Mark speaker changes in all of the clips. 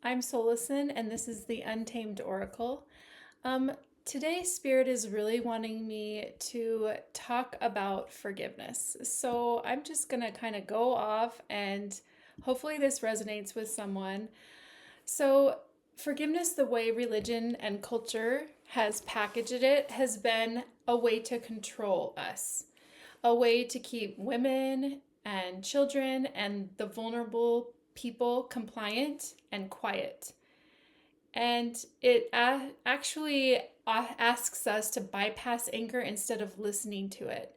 Speaker 1: I'm Solison, and this is the Untamed Oracle. Um, Today, Spirit is really wanting me to talk about forgiveness. So I'm just going to kind of go off, and hopefully, this resonates with someone. So, forgiveness, the way religion and culture has packaged it, has been a way to control us, a way to keep women and children and the vulnerable people compliant and quiet. And it actually asks us to bypass anger instead of listening to it.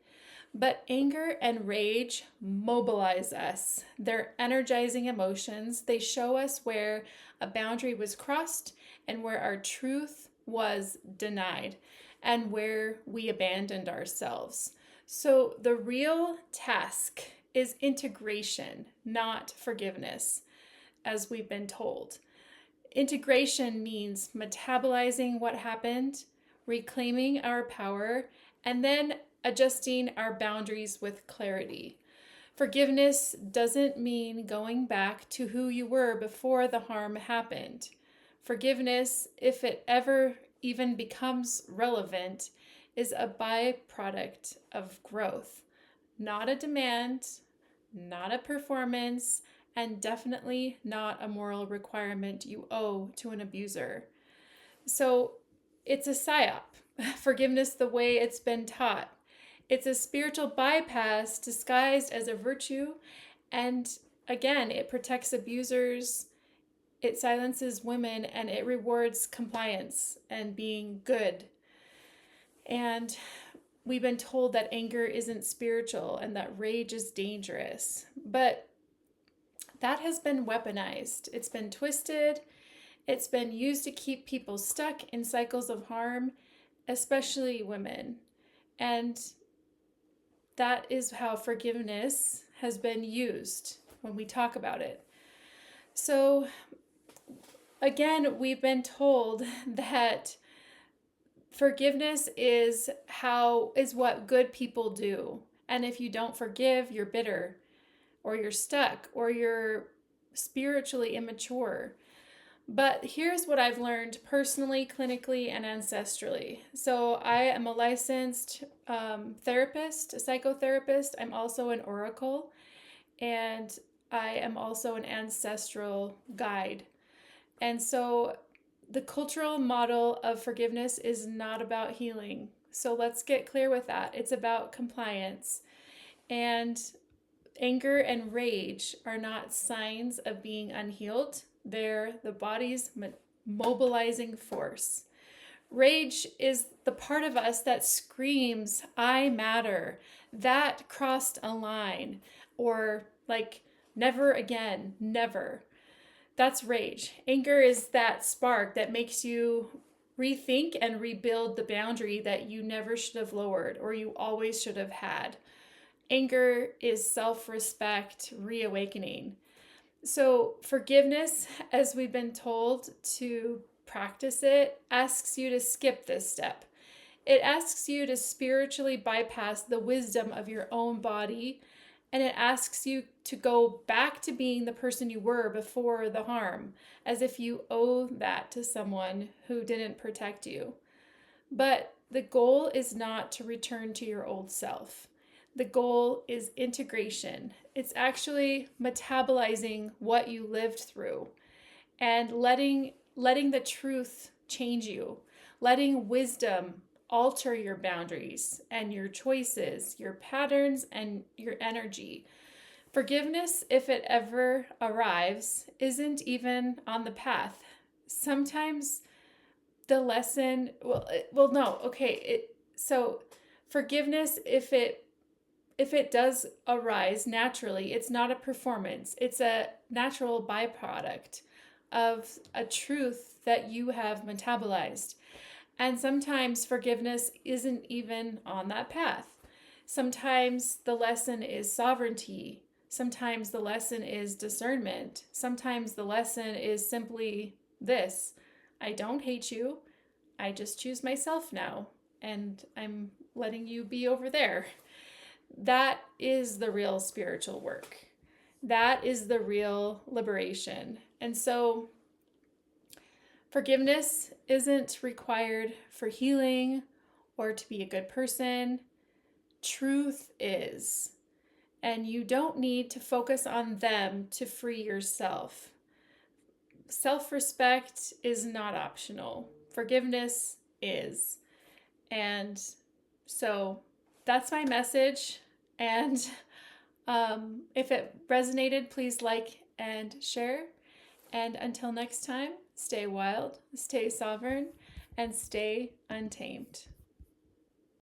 Speaker 1: But anger and rage mobilize us. They're energizing emotions. They show us where a boundary was crossed and where our truth was denied and where we abandoned ourselves. So the real task is integration, not forgiveness, as we've been told. Integration means metabolizing what happened, reclaiming our power, and then adjusting our boundaries with clarity. Forgiveness doesn't mean going back to who you were before the harm happened. Forgiveness, if it ever even becomes relevant, is a byproduct of growth, not a demand, not a performance, and definitely not a moral requirement you owe to an abuser. So it's a psyop, forgiveness the way it's been taught. It's a spiritual bypass disguised as a virtue, and again, it protects abusers, it silences women, and it rewards compliance and being good. And we've been told that anger isn't spiritual and that rage is dangerous. But that has been weaponized. It's been twisted. It's been used to keep people stuck in cycles of harm, especially women. And that is how forgiveness has been used when we talk about it. So, again, we've been told that forgiveness is what good people do. And if you don't forgive, you're bitter or you're stuck or you're spiritually immature. But here's what I've learned personally, clinically, and ancestrally. So, I am a licensed therapist, a psychotherapist. I'm also an oracle, and I am also an ancestral guide. And so, the cultural model of forgiveness is not about healing. So, let's get clear with that. It's about compliance. And anger and rage are not signs of being unhealed, they're the body's mobilizing force. Rage is the part of us that screams, I matter. That crossed a line. Or like, never again, never. That's rage. Anger is that spark that makes you rethink and rebuild the boundary that you never should have lowered or you always should have had. Anger is self respect, reawakening. So, forgiveness, as we've been told to practice it, asks you to skip this step. It asks you to spiritually bypass the wisdom of your own body, and it asks you to go back to being the person you were before the harm, as if you owe that to someone who didn't protect you. But the goal is not to return to your old self. The goal is integration. It's actually metabolizing what you lived through and letting the truth change you, letting wisdom alter your boundaries and your choices, your patterns and your energy. Forgiveness, if it ever arrives, isn't even on the path. Sometimes the lesson, no, okay, so forgiveness, if it does arise naturally, it's not a performance. It's a natural byproduct of a truth that you have metabolized. And sometimes forgiveness isn't even on that path. Sometimes the lesson is sovereignty. Sometimes the lesson is discernment. Sometimes the lesson is simply this: I don't hate you. I just choose myself now. And I'm letting you be over there. That is the real spiritual work. That is the real liberation. And so Forgiveness isn't required for healing or to be a good person. Truth is. And you don't need to focus on them to free yourself. Self-respect is not optional. Forgiveness is. And so that's my message. And if it resonated, please like and share. And until next time, stay wild, stay sovereign, and stay untamed.